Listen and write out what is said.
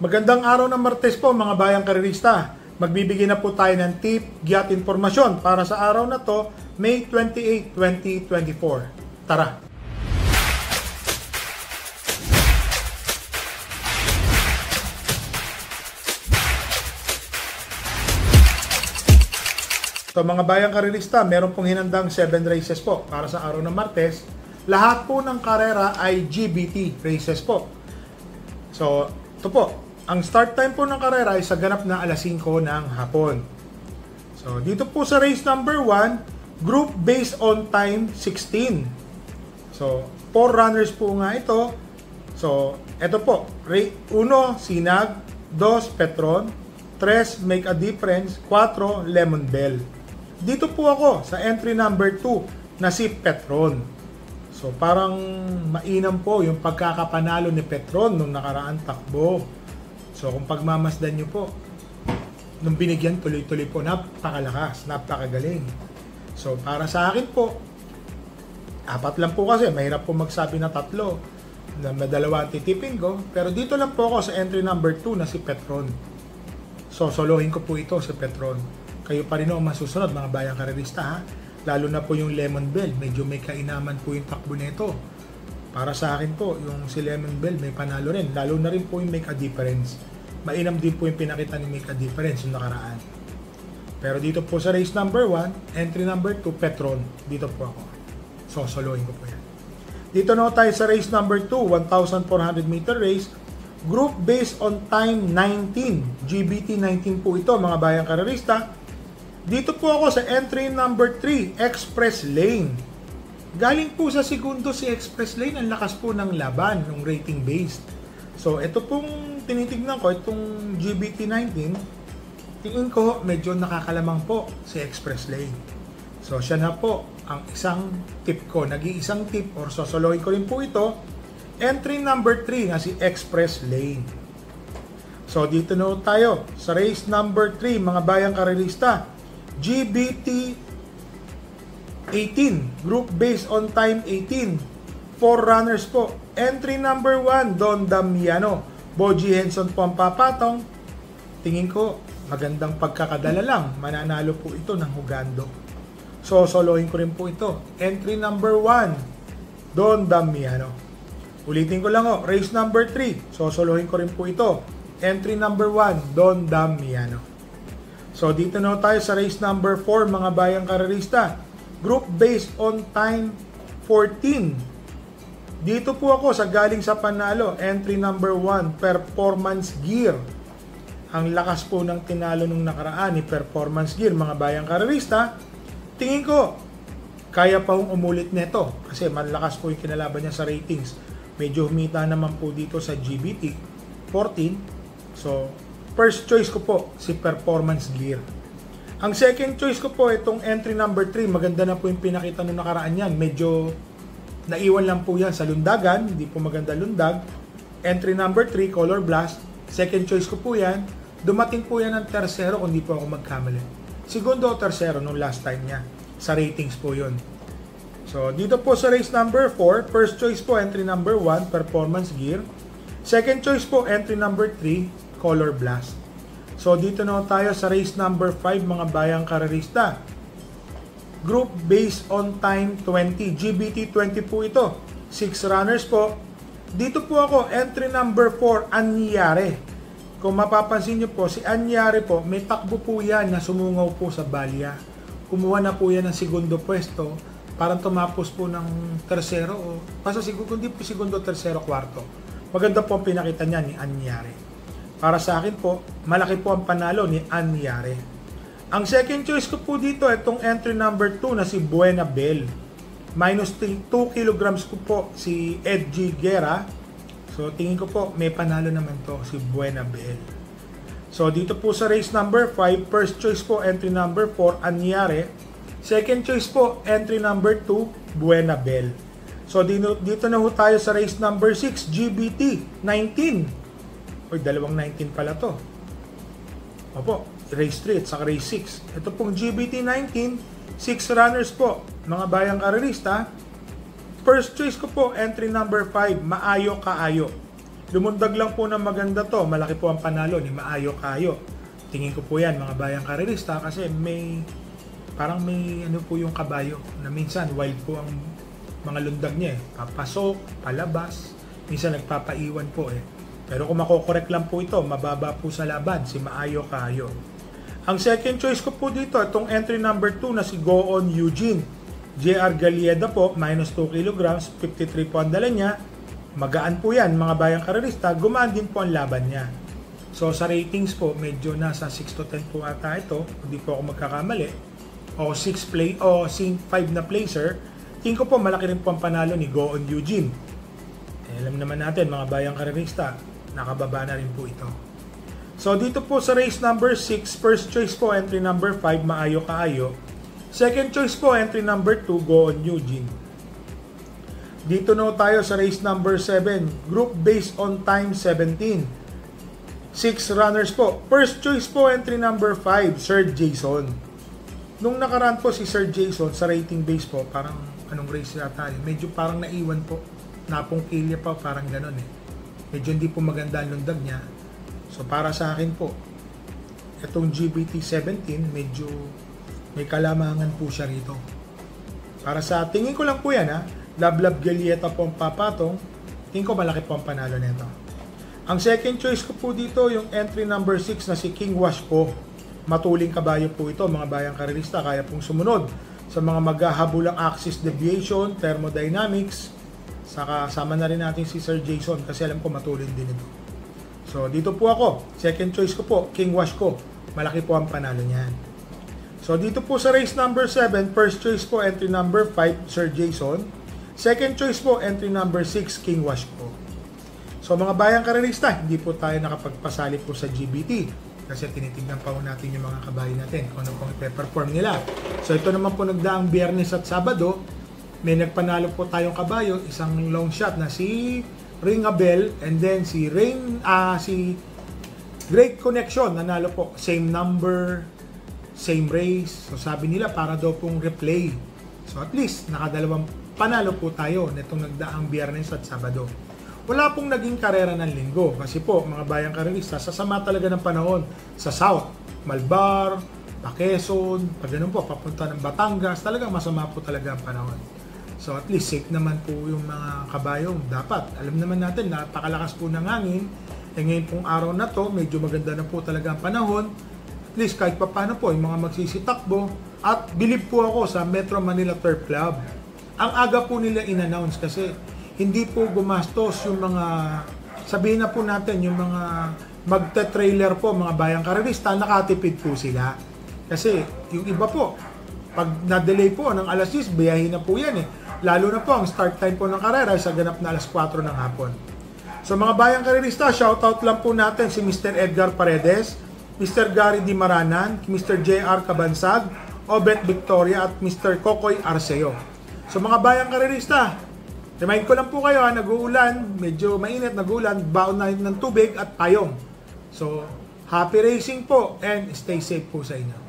Magandang araw ng Martes po mga bayang karerista. Magbibigay na po tayo ng tip, giat informasyon para sa araw na to, May 28, 2024. Tara! So mga bayang karerista, meron pong hinandang 7 races po para sa araw ng Martes. Lahat po ng karera ay GBT races po. So ito po, ang start time po ng karera ay sa ganap na alas 5 ng hapon. So dito po sa race number 1, group based on time 16. So 4 runners po nga ito. So ito po, 1 Sinag, 2 Petron, 3 Make a Difference, 4 Lemon Bell. Dito po ako sa entry number 2 na si Petron. So parang mainam po yung pagkakapanalo ni Petron nung nakaraan takbo. So kung pagmamasdan nyo po, nung binigyan tuloy-tuloy po, napakalakas, napakagaling. So para sa akin po, 4 lang po kasi, mahirap po magsabi na 3, na madalawa titipin ko. Pero dito lang po ako sa entry number 2 na si Petron. So solohin ko po ito si Petron. Kayo pa rin ang masusunod mga bayang karerista ha. Lalo na po yung Lemon Bell, medyo may kainaman po yung takbo nito. Para sa akin po, yung si Lemon Bell may panalo rin. Lalo na rin po yung Make a Difference. Mainam din po yung pinakita ni Make a Difference yung nakaraan. Pero dito po sa race number 1, entry number 2, Petron. Dito po ako. So, solohin ko po yan. Dito na tayo sa race number 2, 1,400 meter race. Group based on time 19. GBT 19 po ito, mga bayang karerista. Dito po ako sa entry number 3, Express Lane. Galing po sa segundo si Express Lane, ang lakas po ng laban, ng rating based. So, ito pong tinitignan ko, itong GBT19, tingin ko medyo nakakalamang po si Express Lane. So, siya na po ang isang tip ko. Nag-iisang tip or sosolohin ko rin po ito. Entry number 3 na si Express Lane. So, dito na tayo sa race number 3, mga bayang karerista. GBT 18, group based on time 18, 4 runners po. Entry number 1, Don Damiano. Boji Henson po ang papatong. Tingin ko, magandang pagkakadala lang. Mananalo po ito ng hugando. So, solohin ko rin po ito. Entry number 1, Don Damiano. Ulitin ko lang race number 3. So, solohin ko rin po ito. Entry number 1, Don Damiano. So, dito na tayo sa race number 4, mga bayang karerista. Group based on time 14. Dito po ako sa galing sa panalo. Entry number 1, Performance Gear. Ang lakas po ng tinalo nung nakaraan ni Performance Gear, mga bayang karerista. Tingin ko, kaya pa hong umulit nito. Kasi malakas po yung kinalaban niya sa ratings. Medyo humita naman po dito sa GBT 14. So, first choice ko po si Performance Gear. Ang second choice ko po, itong entry number 3, maganda na po yung pinakita nung nakaraan yan. Medyo naiwan lang po yan sa lundagan, hindi po maganda lundag. Entry number 3, Color Blast. Second choice ko po yan. Dumating po yan ng tersero kung hindi po ako magkamali. Segundo o tersero nung last time niya. Sa ratings po yun. So, dito po sa race number 4, first choice po, entry number 1, Performance Gear. Second choice po, entry number 3, Color Blast. So, dito na tayo sa race number 5, mga bayang karerista. Group based on time 20. GBT 20 po ito. 6 runners po. Dito po ako, entry number 4, Anyare. Kung mapapansin nyo po, si Anyare po, may takbo po yan na sumungaw po sa balya. Kumuha na po yan ng segundo pwesto. Parang tumapos po ng tersero. Basta hindi po segundo, tersero, kwarto. Maganda po ang pinakita niya ni Anyare. Para sa akin po, malaki po ang panalo ni Anyare. Ang second choice ko po dito, itong entry number 2 na si Buena Bell. Minus 2 kilograms ko po si Edgy Guerra. So tingin ko po, may panalo naman to si Buena Bell. So dito po sa race number 5, first choice po entry number 4, Anyare. Second choice po, entry number 2, Buena Bell. So dito na ho tayo sa race number 6, GBT 19. Uy, dalawang 19 pala to. Opo, race 3 at saka race 6. Ito pong GBT 19, 6 runners po, mga bayang karerista. First choice ko po, entry number 5, Maayo Kaayo. Lumundag lang po ng maganda to. Malaki po ang panalo ni Maayo Kayo. Tingin ko po yan mga bayang karerista kasi parang may ano po yung kabayo na minsan wild po ang mga lundag niya papasok, palabas, minsan nagpapaiwan po pero kung makokorek lang po ito, mababa po sa laban si Maayo Kayo. Ang second choice ko po dito, itong entry number 2 na si Go On Eugene. JR Galieda po, minus 2 kilograms, 53 po ang dala niya. Magaan po yan mga bayang karerista, gumaan din po ang laban niya. So sa ratings po, medyo nasa 6 to 10 po ata ito, hindi po ako magkakamali. O 5 na placer, tingin ko po malaki rin po ang panalo ni Go On Eugene. Alam naman natin mga bayang karerista, nakababa na rin po ito. So dito po sa race number 6, first choice po entry number 5, Maayo Kaayo. Second choice po entry number 2, Go On Eugene. Dito na tayo sa race number 7, group based on time 17. 6 runners po. First choice po entry number 5, Sir Jason. Nung nakaraan po si Sir Jason sa rating base po, parang anong race yata medyo parang naiwan po. Napong kilya pa, parang ganon Medyo hindi po maganda ang lundag niya. So para sa akin po, itong GBT17 medyo may kalamangan po siya rito. Para sa tingin ko lang po yan Lablab Galieta po ang papatong, tingin ko malaki po ang panalo nito. Ang second choice ko po dito yung entry number 6 na si King Wash po. Matuling kabayo po ito mga bayang karerista, kaya pong sumunod sa mga maghahabulang axis deviation, thermodynamics. Saka sama na rin natin si Sir Jason kasi alam ko matulin din ito. So dito po ako, second choice ko po, King Wash ko. Malaki po ang panalo niyan. So dito po sa race number 7, first choice po entry number 5, Sir Jason. Second choice po entry number 6, King Wash po. So mga bayang karerista, hindi po tayo nakapagpasali po sa GBT kasi tinitingnan pa po natin yung mga kabayo natin kung ano pong ipe-perform nila. So ito naman po nagdaang Biyernes at Sabado, may nagpanalo po tayong kabayo, isang long shot na si Ringabel and then si Great Connection nanalo po, same number, same race. So sabi nila para daw pong replay. So at least nakadalawang panalo po tayo nitong nagdaang Biyernes at Sabado. Wala pong naging karera ng linggo kasi po mga bayang karerista, sasama talaga ng panahon sa South, Malbar, Quezon, pag ganun po papunta ng Batangas, talagang masama po talaga ang panahon. So at least safe naman po yung mga kabayong dapat. Alam naman natin, napakalakas po ng hangin. Ngayon pong araw na to, medyo maganda na po talaga ang panahon. At least kahit pa paano po, yung mga magsisitakbo. At believe po ako sa Metro Manila Turf Club. Ang aga po nila in-announce kasi hindi po gumastos yung mga, sabihin na po natin, yung mga magte-trailer po, mga bayang karerista, nakatipid po sila. Kasi yung iba po, pag na-delay po ng alas 10, biyahin na po yan Lalo na po ang start time po ng karera sa ganap na alas 4 ng hapon. So mga bayang karerista, shoutout lang po natin si Mr. Edgar Paredes, Mr. Gary Di Maranan, Mr. JR Cabansag, Obet Victoria at Mr. Kokoy Arceo. So mga bayang karerista, remind ko lang po kayo nag-uulan, medyo mainit, nag-uulan, baon na ng tubig at payong. So happy racing po and stay safe po sa inyo.